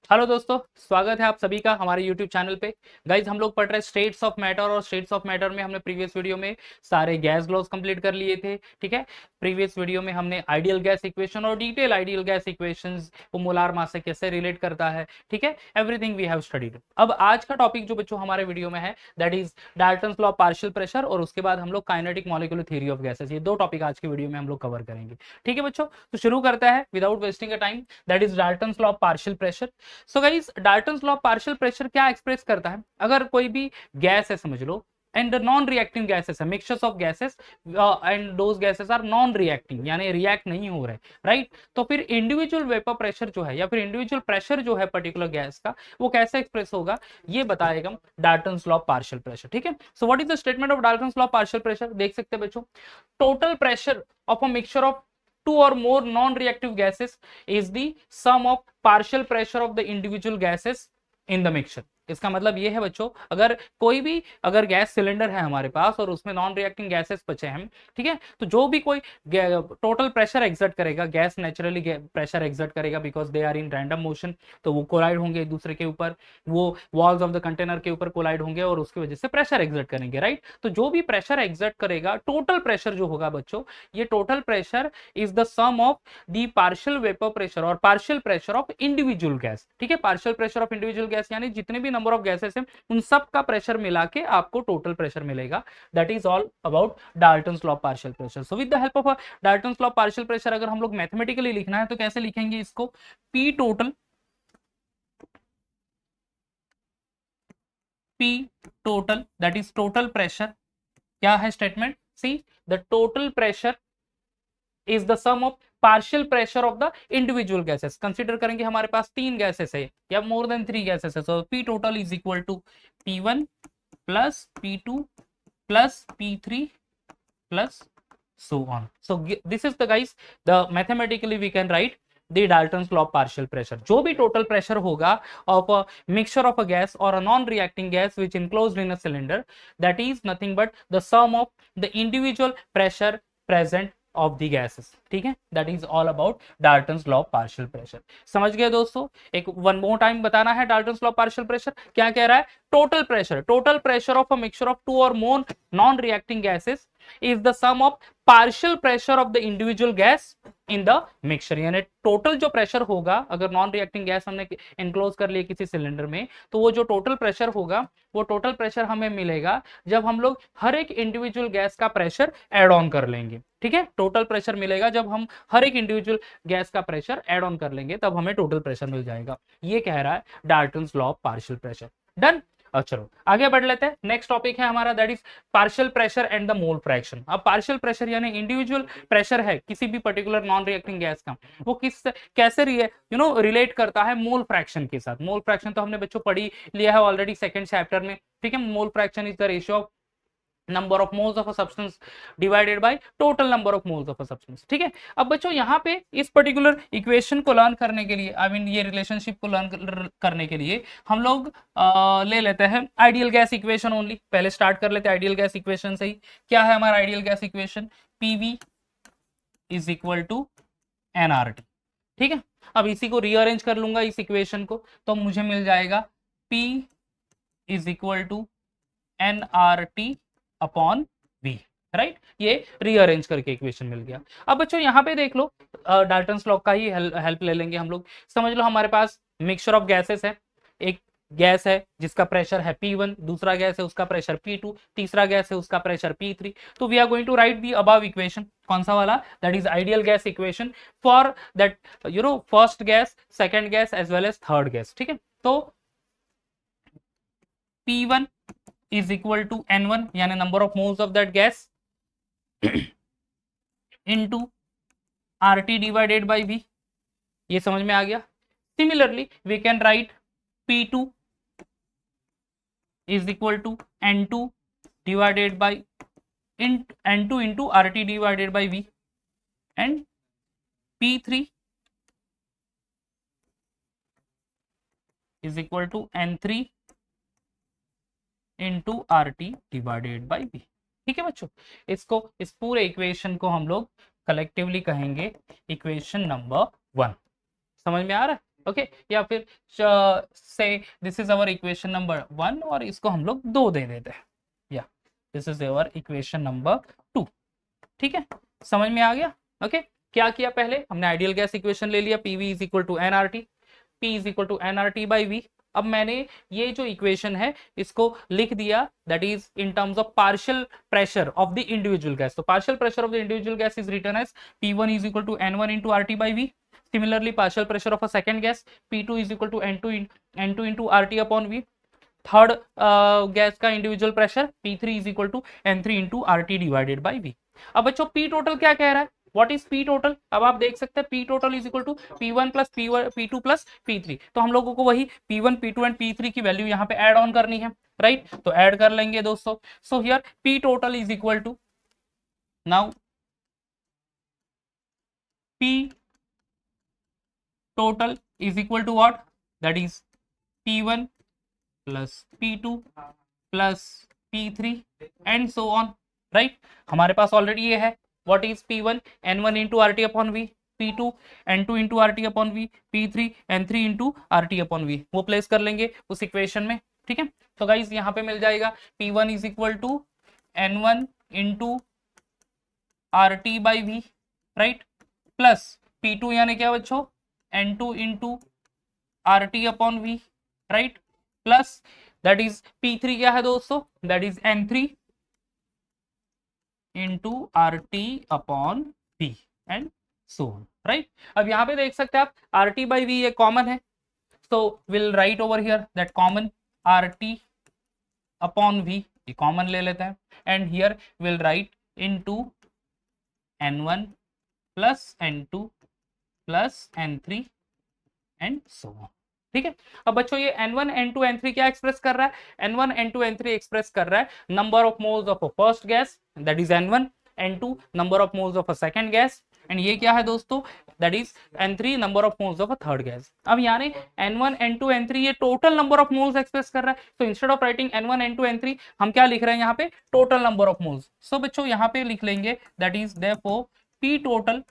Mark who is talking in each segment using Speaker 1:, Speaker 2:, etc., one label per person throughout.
Speaker 1: Hello दोस्तों, स्वागत है आप सभी का हमारे YouTube चैनल पे। गाइज हम लोग पढ़ रहे हैं स्टेट्स ऑफ मैटर, और स्टेट्स ऑफ मैटर में हमने प्रीवियस वीडियो में सारे गैस लॉज कंप्लीट कर लिए थे। ठीक है, प्रीवियस वीडियो में हमने आइडियल गैस इक्वेशन और डिटेल आइडियल गैस इक्वेशंस को मोलार मास से कैसे रिलेट करता है, ठीक है, एवरीथिंग वी हैव स्टडीड। अब आज का टॉपिक जो बच्चों हमारे वीडियो में है that is Dalton's law of partial pressure, और उसके बाद हम लोग kinetic molecular theory of gases. ये दो टॉपिक आज के वीडियो में हम लोग कवर करेंगे। ठीक है बच्चों, तो शुरू करते हैं without wasting a time. That is Dalton's law of partial pressure. So guys, Dalton's law of partial pressure क्या एक्सप्रेस करता है? अगर कोई भी गैस है समझ लो, एंड नॉन रिएक्टिंग गैसेस है, mixtures of gases, and those gases are non reacting, यानी रिएक्ट नहीं हो रहे, राइट? तो फिर इंडिविजुअल वेपर प्रेशर जो है या फिर इंडिविजुअल प्रेशर जो है पर्टिकुलर गैस का, वो कैसे एक्सप्रेस होगा ये बताएगा Dalton's law of partial pressure. ठीक है, so what is the statement of Dalton's law of partial pressure? देख सकते हैं बच्चों, total pressure of a mixture of two or more non-reactive gases is the sum of partial pressure of the individual gases in the mixture। इसका मतलब ये है बच्चों, अगर कोई भी अगर गैस सिलेंडर है हमारे पास और उसमें नॉन रिएक्टिंग गैसेस बचे हैं, ठीक है, तो जो भी कोई टोटल प्रेशर एक्सर्ट करेगा, गैस नेचुरली प्रेशर एक्सर्ट करेगा because they are in random motion, तो वो कोलाइड होंगे एक दूसरे के ऊपर, वो वॉल्स ऑफ द कंटेनर के ऊपर कोलाइड होंगे और उसकी वजह से प्रेशर एक्सर्ट करेंगे, राइट? तो जो भी प्रेशर एक्सर्ट करेगा, टोटल प्रेशर जो होगा बच्चों, ये total pressure is the sum of the partial vapour pressure और partial pressure of individual gas. ठीक है, partial pressure of individual gas यानी जितने भी नंबर ऑफ गैसेस हैं उन सब का प्रेशर मिला के आपको टोटल प्रेशर मिलेगा। That is all about Dalton's law of partial pressure. So with the help of Dalton's law of partial pressure अगर हम लोग मैथमेटिकली लिखना है तो कैसे लिखेंगे इसको? P total, P total that is total pressure. क्या है statement? See, the total pressure is the sum of partial pressure of the individual gases. Consider करेंगे हमारे पास तीन गैसेस है या मोर देन थ्री गैसेस है, so P total is equal to P1 plus P2 plus P3 plus so on. So this is the guys, the mathematically we can write the Dalton's law of partial pressure। जो भी total pressure होगा of a mixture of a gas or a non-reacting gas which enclosed in a cylinder, that is nothing but the sum of the individual pressure present of the gases। ठीक है, that is all about Dalton's law of partial pressure। समझ गए दोस्तों? एक one more time बताना है Dalton's law of partial pressure क्या कह रहा है? Total pressure of a mixture of two और more non reacting gases is the sum of partial pressure of the individual gas in the mixture। यानी total जो pressure होगा, अगर non reacting gas हमने एनक्लोज कर लिया किसी सिलेंडर में, तो वो जो टोटल प्रेशर होगा वो टोटल प्रेशर हमें मिलेगा जब हम लोग हर एक इंडिविजुअल गैस का प्रेशर एड ऑन कर लेंगे। ठीक है, टोटल प्रेशर मिलेगा जब हम हर एक इंडिविजुअल गैस का प्रेशर एड ऑन कर लेंगे, तब हमें टोटल प्रेशर मिल जाएगा। ये कह रहा है Dalton's law of partial pressure. Done. अब चलो आगे बढ़ लेते हैं। नेक्स्ट टॉपिक है हमारा that is partial pressure and the mole fraction. अब पार्शियल प्रेशर यानी इंडिविजुअल प्रेशर है किसी भी पर्टिकुलर नॉन रिएक्टिंग गैस का, वो किस कैसे रिलेट करता है मोल फ्रैक्शन के साथ। मोल फ्रैक्शन तो हमने बच्चों पढ़ी लिया है ऑलरेडी सेकंड चैप्टर में। ठीक है, mole fraction is the ratio of number of moles of a substance divided by total number of moles of a substance. ठीक है, अब बच्चों यहाँ पे इस पर्टिकुलर इक्वेशन को लर्न करने के लिए, आई मीन ये रिलेशनशिप को लर्न करने के लिए हम लोग ले लेते हैं आइडियल गैस इक्वेशन ओनली। पहले स्टार्ट कर लेते हैं आइडियल गैस इक्वेशन से ही। क्या है हमारा ideal gas equation? PV is equal to NRT. ठीक है, अब इसी को रीअरेंज कर लूंगा इस इक्वेशन को, तो मुझे मिल जाएगा P is equal to NRT upon V, right? ये रीअरेंज करके इक्वेशन मिल गया। अब बच्चों यहाँ पे देख लो, डाल्टन्स लॉ का ही हेल्प ले लेंगे हम लोग। समझ लो हमारे पास मिक्सचर ऑफ गैसेस है। एक गैस है जिसका प्रेशर है P1, दूसरा गैस है उसका प्रेशर P2, तीसरा गैस है उसका प्रेशर P3। तो we are going to write the above equation. कौन सा वाला? That is ideal gas equation for that first gas, second gas as well as third gas. ठीक है, तो P1 is equal to N1 यानी number of moles of that gas into RT divided by V। ये समझ में आ गया? Similarly we can write P2 is equal to N2 divided by N2 into RT divided by V, and P3 is equal to N3 into R T divided by V. ठीक है बच्चों, इसको इस पूरे इक्वेशन को हम लोग कलेक्टिवली कहेंगे इक्वेशन नंबर 1। समझ में आ रहा है? ओके या फिर से this is our equation number 1 और इसको हम लोग 2 दे देते हैं, या this is our equation number 2। ठीक है, समझ में आ गया? ओके, क्या किया पहले हमने आइडियल गैस इक्वेशन ले लिया, PV is equal to nRT, P is equal to nRT by V. अब मैंने ये जो इक्वेशन है इसको लिख दिया that is in terms of partial pressure of the individual gas. तो partial pressure of the individual gas is written as P1 is equal to N1 into RT by V. Similarly, partial pressure of a second gas P2 is equal to N2 into RT upon V. Third gas का individual pressure P3 is equal to N3 into RT divided by V। अब बच्चों P total क्या कह रहा है? What is P total? अब आप देख सकते हैं P total is equal to P1 plus P2 plus P3। तो हम लोगों को वही P1 P2 एंड P3 की वैल्यू यहाँ पे ऐड ऑन करनी है, राइट? तो ऐड कर लेंगे दोस्तों। So here P total is equal to, now P total is equal to what? That is P1 plus P2 plus P3 and so on, right? हमारे पास ऑलरेडी ये है, what is P1 N1 into RT upon V, P2 N2 into RT upon V, P3 N3 into RT upon V, वो place कर लेंगे उस equation में। ठीक है, तो गाइज यहाँ पे मिल जाएगा P1 is equal to N1 into RT by V, right, plus P2 यानी क्या बच्चों N2 into RT upon V, right, plus that is P3 क्या है दोस्तों, that is N3 into RT upon V and so on, right. अब यहाँ पे देख सकते हैं आप RT by V ये कॉमन है, so we'll write over here that common RT upon V, ये कॉमन ले लेते हैं, and here we'll write into N1 plus N2 plus N3 and so on. ठीक है, अब बच्चों ये N1 N2 N3 क्या एक्सप्रेस कर रहा है? N1 N2 N3 एक्सप्रेस कर रहा है number of moles of a first gas that is N1, N2 number of moles of a second gas, and ये क्या है दोस्तों, that is N3 number of moles of a third gas. अब यानी N1 N2 N3 ये total number of moles express कर रहा है, तो instead of writing N1 N2 N3 हम क्या लिख रहे हैं यहाँ पे, टोटल नंबर ऑफ मोल्स। सो बच्चों यहाँ पे लिख लेंगे that is therefore P total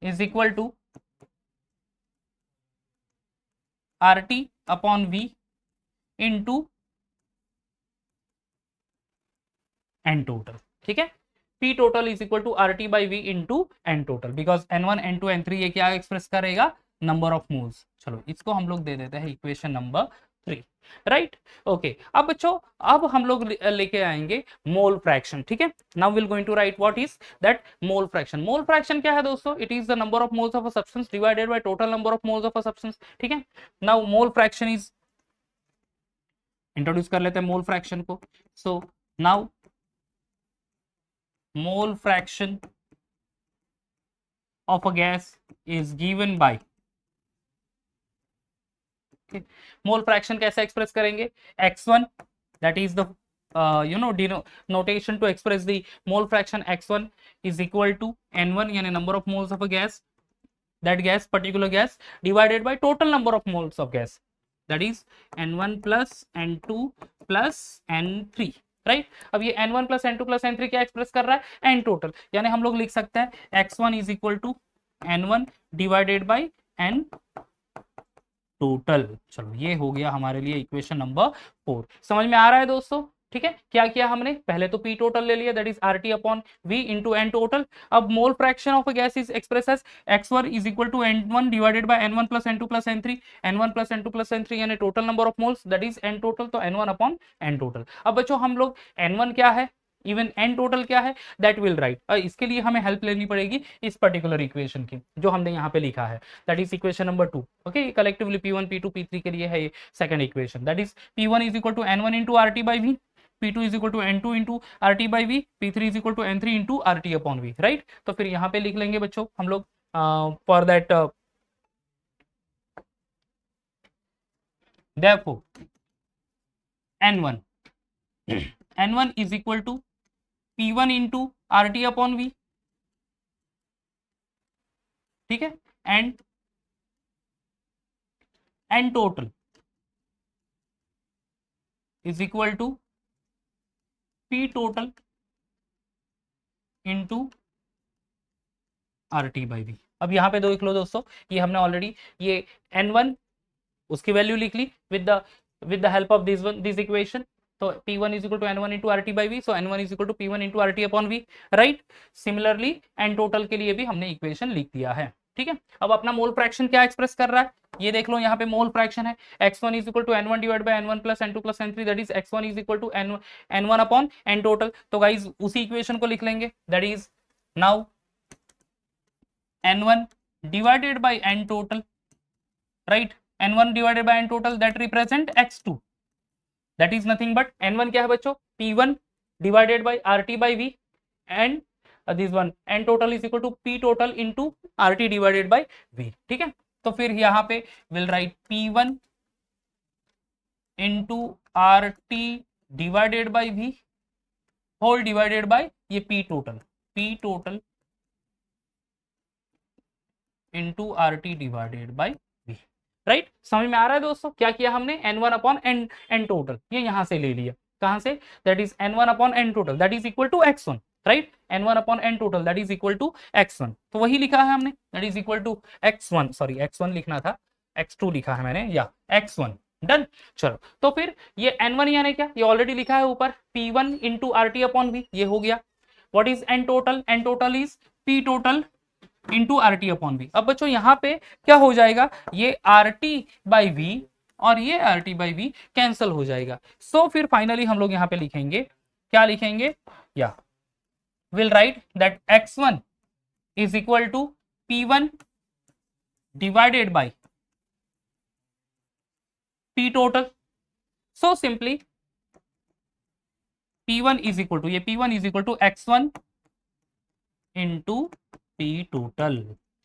Speaker 1: is equal to RT upon V into N total। ठीक है, P total is equal to RT by V into N total because N1 N2 N3 ये क्या express करेगा, नंबर ऑफ मोल्स। चलो इसको हम लोग दे देते हैं इक्वेशन नंबर 3, राइट। ओके, अब बच्चों अब हम लोग लेके आएंगे मोल फ्रैक्शन। ठीक है, now will going to write what is that mole fraction. Mole fraction क्या है दोस्तों, it is the number of moles of a substance divided by total number of moles of a substance. ठीक है, now mole fraction is, introduce कर लेते हैं mole fraction को। So now mole fraction of a gas is given by, okay, mole fraction कैसे express करेंगे, x1 that is the notation to express the mole fraction, x1 is equal to n1 यानी number of moles of a gas, that gas particular gas divided by total number of moles of gas, that is n1 plus n2 plus n3, right. अब ये n1 plus n2 plus n3 क्या express कर रहा है, n total, यानी हम लोग लिख सकते हैं x1 is equal to n1 divided by n total. चलो ये हो गया हमारे लिए इक्वेशन नंबर 4। समझ में आ रहा है दोस्तों? ठीक है, क्या किया हमने, पहले तो P टोटल ले लिया that is RT upon V into N total. अब mole fraction of a gas is express as x1 is equal to N1 divided by N1 plus N2 plus N3, N1 plus N2 plus N3 यानी total number of moles that is N total, तो N1 upon N total. अब बच्चों हम लोग N1 क्या है, even N total क्या है, दैट विल राइट। इसके लिए हमें हेल्प लेनी पड़ेगी इस पर्टिकुलर इक्वेशन की जो हमने यहाँ पे लिखा है, that is equation number 2। Okay, collectively P1 P2 P3 के लिए है ये second equation, that is P1 is equal to N1 into RT by V, P2 is equal to N2 into RT by V, P3 is equal to N3 into RT upon V, right. तो फिर यहाँ पे लिख लेंगे बच्चों हम लोग for that therefore N1 N1 is equal to P1 into RT upon V, ठीक है, and N total is equal to P total into RT by V। अब यहाँ पे देख लो दोस्तों, ये हमने ऑलरेडी ये N1 उसकी वैल्यू लिख ली with the help of this equation। तो P1 is equal to N1 into RT by V, so N1 is equal to P1 into RT upon V, right. Similarly N total के लिए भी हमने equation लिख दिया है, ठीक है। अब अपना मोल फ्रैक्शन क्या एक्सप्रेस कर रहा है, ये देख लो, यहाँ पे मोल फ्रैक्शन है x1 is equal to n1 divided by n1 plus n2 plus n3, that is x1 is equal to n1 upon n total। तो गाइज उसी इक्वेशन को लिख लेंगे, that is now n1 divided by n total, right, n1 divided by n total that represent x2, that is nothing but n1 क्या है बच्चों, p1 divided by rt by v, and this one n total is equal to p total into rt divided by v, ठीक है। तो फिर यहाँ पे will write p1 into rt divided by v whole divided by ये p total into rt divided by v, right. समझ में आ रहा है दोस्तों, क्या किया हमने, n1 अपॉन n टोटल, ये यहां से ले लिया, कहां से, that is n1 upon n total that is equal to x1, right, n1 upon n total that is equal to x1, तो वही लिखा है हमने, that is equal to x1, sorry x1 लिखना था, x2 लिखा है मैंने, या x1, डन। चलो तो फिर ये n1 यानी क्या, ये ऑलरेडी लिखा है ऊपर, p1 into RT upon v, ये हो गया। What is n total is p total into RT upon v। अब बच्चों यहाँ पे क्या हो जाएगा, ये RT बाई v और ये RT बाई v कैंसल हो जाएगा। सो फिर फाइनली हम लोग यहाँ पे लिखेंगे, क्या लिखेंगे, या will write that x1 is equal to p1 divided by p total. So simply p1 is equal to, ये p1 is equal to x1 into p total,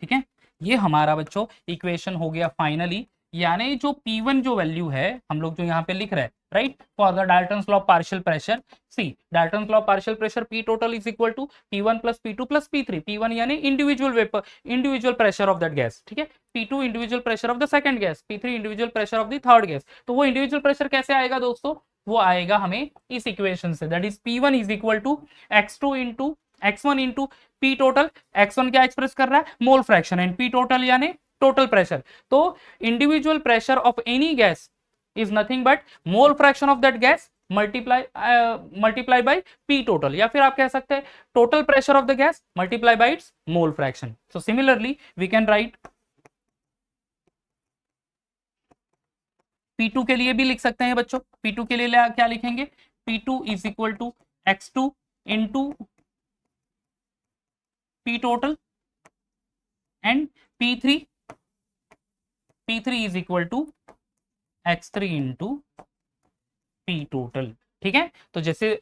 Speaker 1: ठीक है। ये हमारा बच्चों इक्वेशन हो गया फाइनली, यानी जो P1 जो वैल्यू है हम लोग जो यहाँ पे लिख रहे हैं, right, for the Dalton's law of partial pressure, see Dalton's law of partial pressure P total is equal to P1 plus P2 plus P3, P1 यानी individual vapour, individual pressure of that gas, ठीक है, P2 individual pressure of the second gas, P3 individual pressure of the third gas. तो वो individual pressure कैसे आएगा दोस्तों, वो आएगा हमें इस इक्वेशन से, that is P1 is equal to x2 into x1 into P total, x1 क्या एक्सप्रेस कर रहा है, mole fraction, and P total यानी टोटल प्रेशर। तो individual pressure of any gas is nothing but mole fraction of that gas multiply by P total, या फिर आप कह सकते हैं total pressure of the gas multiply by its mole fraction. So similarly we can write P2 के लिए भी लिख सकते हैं बच्चों, P2 के लिए क्या लिखेंगे, P2 is equal to x2 into P total and P3 is equal to x3 into P total, ठीक है। तो जैसे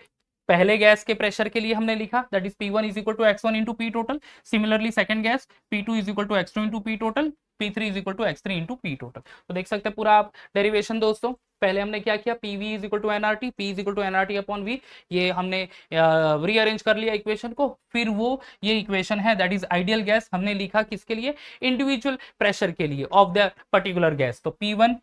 Speaker 1: पहले गैस के प्रेशर के लिए हमने लिखा, that is P1 is equal to x1 into P total, similarly second gas P2 is equal to x2 into P total, P3 is equal to x3 into P total. तो देख सकते हैं पूरा आप डेरिवेशन दोस्तों, पहले हमने क्या किया, PV is equal to NRT, P is equal to NRT upon V, ये हमने रीअरेंज कर लिया इक्वेशन को, फिर वो ये इक्वेशन है दैट इज आइडियल गैस, हमने लिखा किसके लिए, इंडिविजुअल प्रेशर के लिए ऑफ द पर्टिकुलर गैस। तो P1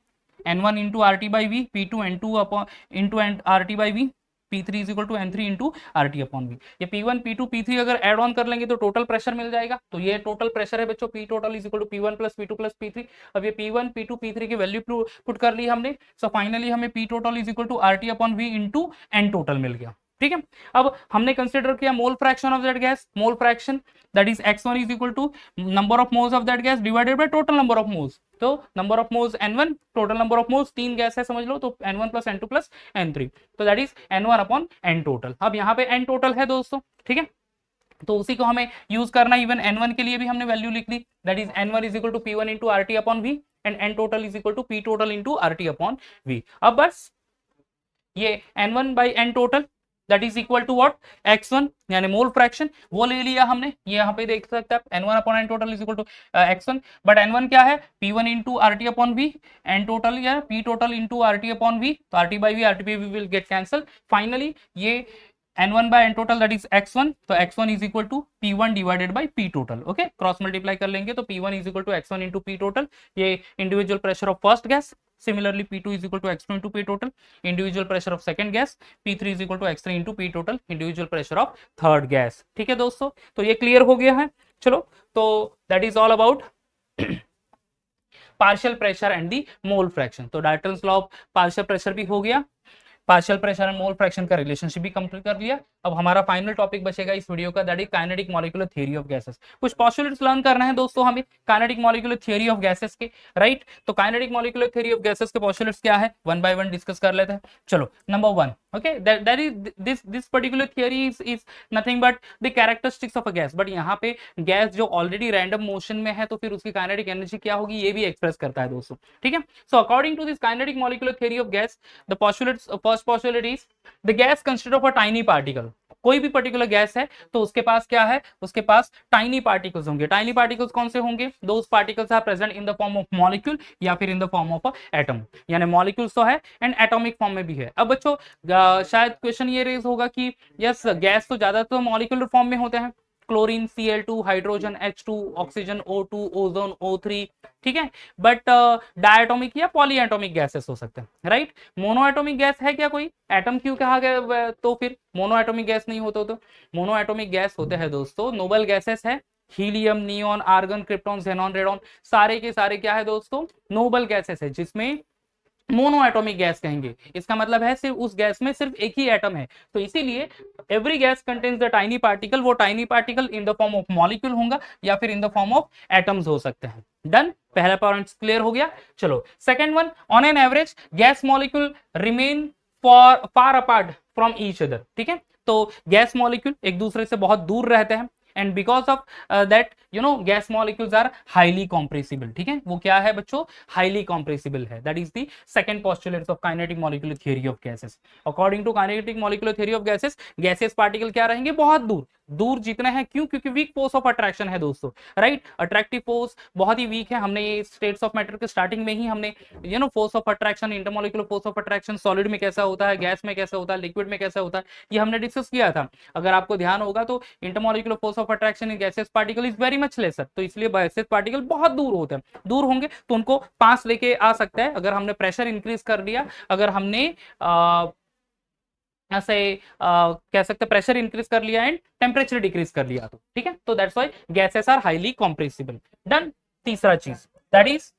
Speaker 1: N1 into RT by V, P2 N2 upon into RT by V, P3 is equal to N3 into RT upon V। ये P1 P2 P3 अगर add on कर लेंगे तो total pressure मिल जाएगा, तो ये total pressure है बच्चों, P total is equal to P1 plus P2 plus P3। अब ये P1 P2 P3 की वैल्यू पुट कर ली हमने, सो फाइनली हमें P total is equal to RT upon V into N total मिल गया, ठीक है। अब हमने कंसिडर किया mole fraction of that gas, mole fraction that is x1 is equal to number of moles of that gas divided by total number of moles. तो number of moles n1, total number of moles, तीन gas है समझ लो, तो n1 plus n2 plus n3, तो that is n1 upon n total. अब यहाँ पे n total है दोस्तों, ठीक है, तो उसी को हमें यूज करना, इवन n1 के लिए भी हमने वैल्यू लिख ली, that is n1 is equal to P1 into RT upon V and n total is equal to P total into RT upon V। अब बस ये n1 by n total that is equal to what, x1 यानी mole fraction, वो ले लिया हमने, ये यहाँ पे देख सकते हैं आप, n1 upon n total is equal to x1, but n1 क्या है, P1 into RT upon V, n total या P total into RT upon V, तो RT by V, RT by V will get cancel. Finally ये n1 by n total that is x1, तो x1 is equal to P1 divided by P total, okay, cross multiply कर लेंगे तो P1 is equal to x1 into P total, ये individual pressure of first gas, similarly P2 is equal to x2 into P total, individual pressure of second gas, P3 is equal to x3 into P total, individual pressure of third gas, ठीक है दोस्तों। तो ये clear हो गया है। चलो, तो that is all about partial pressure and the mole fraction. तो Dalton's law of partial pressure भी हो गया, partial pressure and mole fraction का रिलेशनशिप भी कंप्लीट कर लिया। अब हमारा फाइनल टॉपिक बचेगा इस वीडियो का, that is kinetic molecular theory of gases. कुछ पोस्टुलेट्स लर्न करना है दोस्तों हमें kinetic molecular theory of gases के, राइट। तो kinetic molecular theory of gases के पोस्टुलेट्स क्या है, वन बाय वन डिस्कस कर लेते हैं। चलो, number one, okay, that is this particular theory is nothing but the characteristics of a gas. But यहाँ पे गैस जो ऑलरेडी रैंडम मोशन में है तो फिर उसकी काइनेटिक एनर्जी क्या होगी ये भी एक्सप्रेस करता है दोस्तों, ठीक है। So according to this kinetic molecular theory of gas, the postulates, first postulate is the gas consist of a tiny particle. कोई भी पर्टिकुलर गैस है तो उसके पास क्या है, उसके पास टाइनी पार्टिकल्स होंगे। टाइनी पार्टिकल्स कौन से होंगे, those particles are present in the form of molecule या फिर in the form of atom, यानी मॉलिक्यूल्स तो है एंड एटॉमिक फॉर्म में भी है। अब बच्चों शायद क्वेश्चन ये रेज होगा कि यस गैस तो ज्यादातर मॉलिक्यूलर फॉर्म में होते हैं, chlorine Cl2, hydrogen H2, oxygen O2, ozone O3, ठीक है। बट डायटोमिक या पॉलीएटॉमिक गैसेस हो सकते हैं, राइट। मोनोएटॉमिक गैस है क्या कोई, एटम क्यों कहा गया तो फिर मोनोएटॉमिक गैस नहीं होते तो मोनोएटॉमिक गैस होते हैं दोस्तों नोबल गैसेस है, helium, neon, argon, krypton, xenon, radon, सारे के सारे क्या है दोस्तों नोबल गैसेस है, जिसमें मोनो एटॉमिक गैस कहेंगे। इसका मतलब है सिर्फ उस गैस में सिर्फ एक ही एटम है, तो इसीलिए every gas contains the tiny particle, वो tiny particle in the form of molecule होगा या फिर in the form of atoms हो सकते हैं। डन, पहला पॉइंट क्लियर हो गया। चलो second one, on an average gas molecule remain far apart from each other, ठीक है। तो गैस मॉलिक्यूल एक दूसरे से बहुत दूर रहते हैं and because of that gas molecules are highly compressible, ठीक है। वो क्या है बच्चों, हाईली कॉम्प्रेसिबल है। That is the second postulate of kinetic molecular theory of gases. According to kinetic molecular theory of gases, gases particle क्या रहेंगे, बहुत दूर दूर जितने हैं, क्यों, क्योंकि वीक फोर्स ऑफ अट्रैक्शन है दोस्तों, राइट। अट्रैक्टिव फोर्स बहुत ही वीक है। हमने ये स्टेट्स ऑफ मैटर के स्टार्टिंग में ही हमने force of attraction, intermolecular force of attraction solid में कैसा होता है, गैस में कैसा होता है, लिक्विड में कैसा होता है, ये हमने डिस्कस किया था। अगर आपको ध्यान होगा तो intermolecular force of attraction in gases particle is very much laser, तो इसलिए गैसेस पार्टिकल बहुत दूर होते हैं, दूर होंगे तो उनको पास लेके आ सकता है अगर हमने प्रेशर इंक्रीज कर दिया, अगर हमने ऐसे कह सकते हैं प्रेशर इंक्रीज कर लिया एंड टेम्परेचर डिक्रीज कर लिया, तो ठीक है। तो that's why gases are highly compressible. Done, तीसरा चीज दैट इज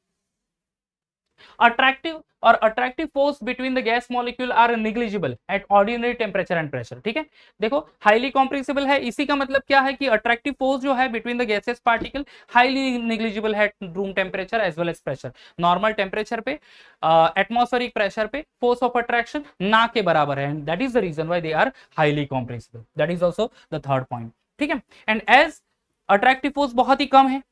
Speaker 1: अट्रैक्टिव और attractive force between the gas molecule are negligible at ordinary temperature and pressure, ठीक है। देखो हाईली कॉम्प्रेसिबल है, इसी का मतलब क्या है कि अट्रैक्टिव फोर्स जो है between the gases particle highly negligible है at room temperature as well as pressure. Normal temperature पे, एटमॉस्फेरिक प्रेशर पे फोर्स ऑफ अट्रैक्शन ना के बराबर है, that is the reason why they are highly compressible. That is also the third point, ठीक है। And as attractive force बहुत ही कम है,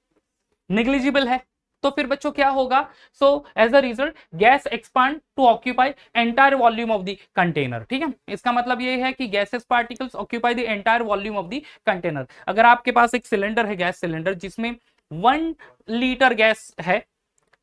Speaker 1: नेग्लिजिबल है, तो फिर बच्चों क्या होगा, so as a result gas expand to occupy entire volume of the container, ठीक है। इसका मतलब ये है कि gases particles occupy the entire volume of the container. अगर आपके पास एक सिलेंडर है, गैस सिलेंडर, जिसमें 1 लीटर गैस है,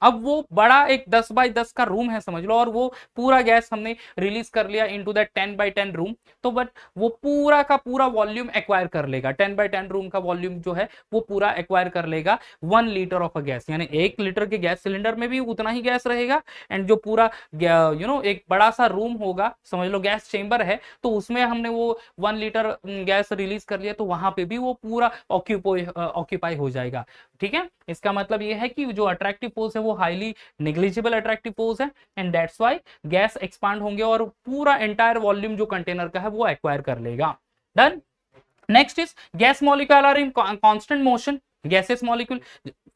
Speaker 1: अब वो बड़ा एक 10 बाई 10 का रूम है समझ लो, और वो पूरा गैस हमने रिलीज कर लिया इनटू दैट 10 बाई 10 रूम, तो बट वो पूरा का पूरा वॉल्यूम एक्वायर कर लेगा, 10 बाई 10 रूम का वॉल्यूम जो है वो पूरा एक्वायर कर लेगा 1 लीटर ऑफ अ गैस, यानी 1 लीटर के गैस सिलेंडर में भी उतना ही गैस रहेगा, एंड जो पूरा एक बड़ा सा रूम होगा समझ लो गैस चेंबर है, तो उसमें हमने वो 1 लीटर गैस रिलीज कर लिया, तो वहां पे भी वो पूरा ऑक्यूपाई हो जाएगा, ठीक है। इसका मतलब ये है कि जो अट्रैक्टिव फोर्स है वो हाईली नेग्लिजिबल अट्रैक्टिव फोर्स है, and that's why gas expand होंगे और पूरा एंटायर वॉल्यूम जो कंटेनर का है वो एक्वायर कर लेगा। Done, next is gas molecule are in constant motion. Gases molecule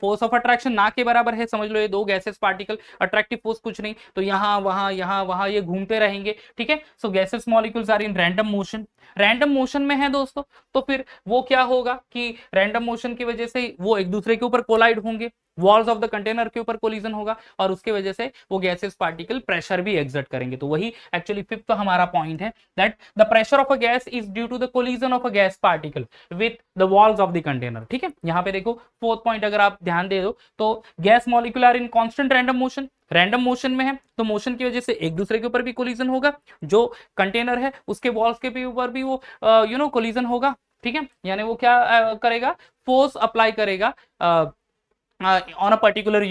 Speaker 1: force of attraction ना के बराबर है, समझ लो ये दो गैसेस पार्टिकल, अट्रैक्टिव फोर्स कुछ नहीं, तो यहाँ वहां ये घूमते रहेंगे, ठीक है। So gases molecules are in random motion, random motion में है दोस्तों, तो फिर वो क्या होगा कि रैंडम मोशन की वजह से वो एक दूसरे के ऊपर कोलाइड होंगे, वॉल्स ऑफ द कंटेनर के ऊपर कोलिजन होगा, और उसके वजह से वो गैसेस पार्टिकल प्रेशर भी एक्सर्ट करेंगे। तो वही एक्चुअली फिफ्थ हमारा पॉइंट है, that the pressure of a gas is due to the collision of a gas particle with the walls of the container, ठीक है। यहाँ पे देखो फोर्थ पॉइंट अगर आप ध्यान दे दो तो gas molecule are in constant random motion, random motion में है तो मोशन की वजह से एक दूसरे के ऊपर भी कोलिजन होगा, जो कंटेनर है उसके वॉल्स के ऊपर भी वो कोलिजन होगा, ठीक है। यानी वो क्या करेगा, फोर्स अप्लाई करेगा on a particular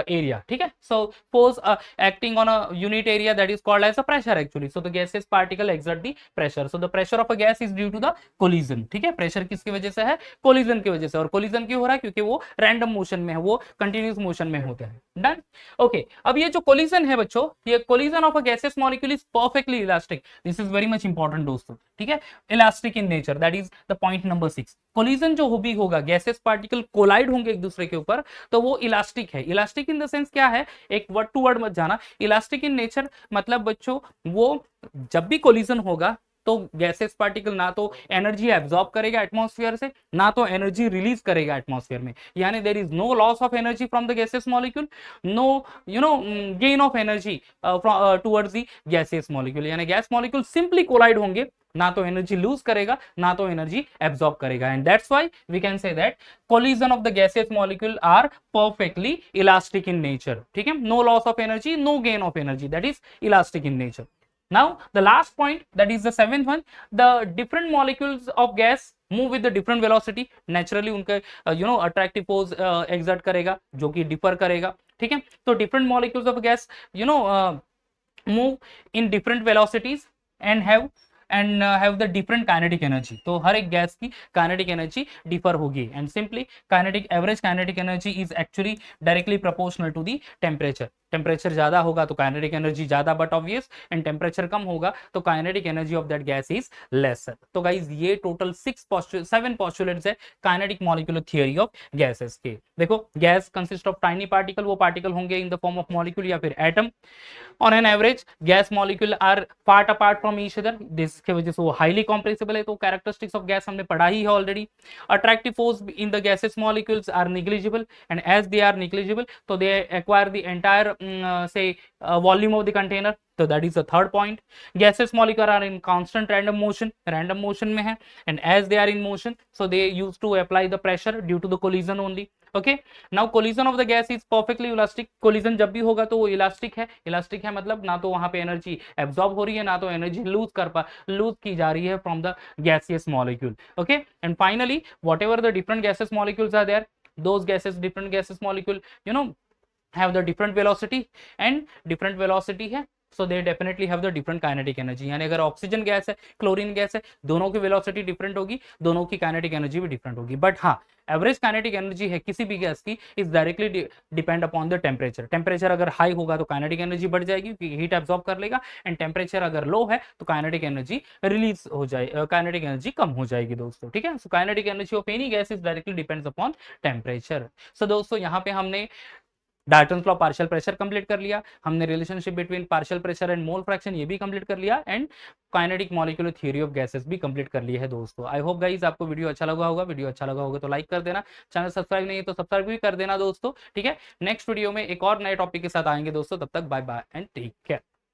Speaker 1: area. ठीक है, so force acting on a unit area, that is called as a pressure actually. So the gaseous particle exert the pressure. So the pressure of a gas is due to the collision. ठीक है, pressure किसकी वजह से है? Collision की वजह से। और कोलिजन क्यों हो रहा है? क्योंकि वो रैंडम मोशन में है, वो कंटिन्यूस मोशन में होता है। डन। ओके, अब ये जो कोलिजन है बच्चों, ये collision of a gases molecule is perfectly elastic. This is very much important दोस्तों। ठीक है, elastic in nature, that is the point number 6। Collision जो भी होगा, गैसेस पार्टिकल कोलाइड होंगे एक दूसरे के ऊपर, तो वो इलास्टिक है। इलास्टिक इन द सेंस क्या है, एक वर्ड टू वर्ड मत जाना। इलास्टिक इन नेचर मतलब बच्चों, वो जब भी कोलिजन होगा तो गैसेस पार्टिकल ना तो एनर्जी एब्जॉर्ब करेगा एटमॉस्फेयर से, ना तो एनर्जी रिलीज करेगा एटमॉस्फेयर में। यानी there is no loss of energy from the gases molecule, no gain of energy towards the gases molecule. यानी गैस मॉलिक्यूल सिंपली कोलाइड होंगे, ना तो एनर्जी लूज करेगा, ना तो एनर्जी एब्जॉर्ब करेगा। And that's why we can say that collision of the gaseous molecule are perfectly elastic in nature. ठीक है, no loss of energy, no gain of energy, that is elastic in nature. Now the last point, that is the 7th one, the different molecules of gas move with the different velocity. Naturally उनके attractive force exert करेगा, जो कि differ करेगा। ठीक है, तो different molecules of gas move in different velocities and have the different kinetic energy. तो हर एक गैस की kinetic energy differ होगी। and simply average kinetic energy is actually directly proportional to the temperature. Temperature ज्यादा होगा तो kinetic energy ज्यादा, but obvious, and temperature कम होगा तो kinetic energy of that gas is lesser. तो गाइज ये टोटल 7 पोस्टुलेट्स है kinetic molecular theory of gases के। देखो, gas consist of tiny particle, वो पार्टिकल होंगे in the form of molecule या फिर atom. On an average gas molecule are part apart from each other, जिसके वजह से वो हाईली कॉम्प्रेसिबल है। तो कैरेक्टरिस्टिक्स ऑफ गैस हमने पढ़ा ही है already. Attractive force in the gases molecules are negligible, and as they are negligible तो they acquire the entire volume of the container. So that is the third point. Gaseous molecules are in constant random motion में है, and as they are in motion, so they used to apply the pressure due to the collision only. Okay, now collision of the gas is perfectly elastic. collision जब भी होगा तो वो elastic है मतलब ना तो वहां पे एनर्जी एब्जॉर्ब हो रही है, ना तो एनर्जी लूज की जा रही है from the gaseous molecule. Okay, and finally whatever the different gaseous molecules are there, those different gaseous molecule have the different velocity, and different velocity है, so they definitely have the different kinetic energy. यानी अगर oxygen gas है, chlorine gas है, दोनों की velocity different होगी, दोनों की काइनेटिक एनर्जी भी डिफरेंट होगी। बट हाँ, एवरेज काइनेटिक एनर्जी है किसी भी गैस की is directly depend upon the temperature. Temperature अगर हाई होगा तो काइनेटिक एनर्जी बढ़ जाएगी क्योंकि हीट एब्जॉर्ब कर लेगा, एंड टेम्परेचर अगर लो है तो काइनेटिक एनर्जी रिलीज हो जाए, काइनेटिक एनर्जी कम हो जाएगी दोस्तों। ठीक है, so kinetic energy of any gas is directly depends upon temperature. So दोस्तों यहाँ पे हमने Dalton's law partial pressure complete कर लिया, हमने relationship between partial pressure and mole fraction ये भी कंप्लीट कर लिया, and kinetic molecular theory of gases भी कंप्लीट कर लिया है दोस्तों। आई होप गाइस आपको वीडियो अच्छा लगा होगा तो लाइक कर देना, चैनल सब्सक्राइब नहीं है तो सब्सक्राइब भी कर देना दोस्तों। ठीक है, नेक्स्ट वीडियो में एक और नए टॉपिक के साथ आएंगे दोस्तों, तब तक bye bye and take care.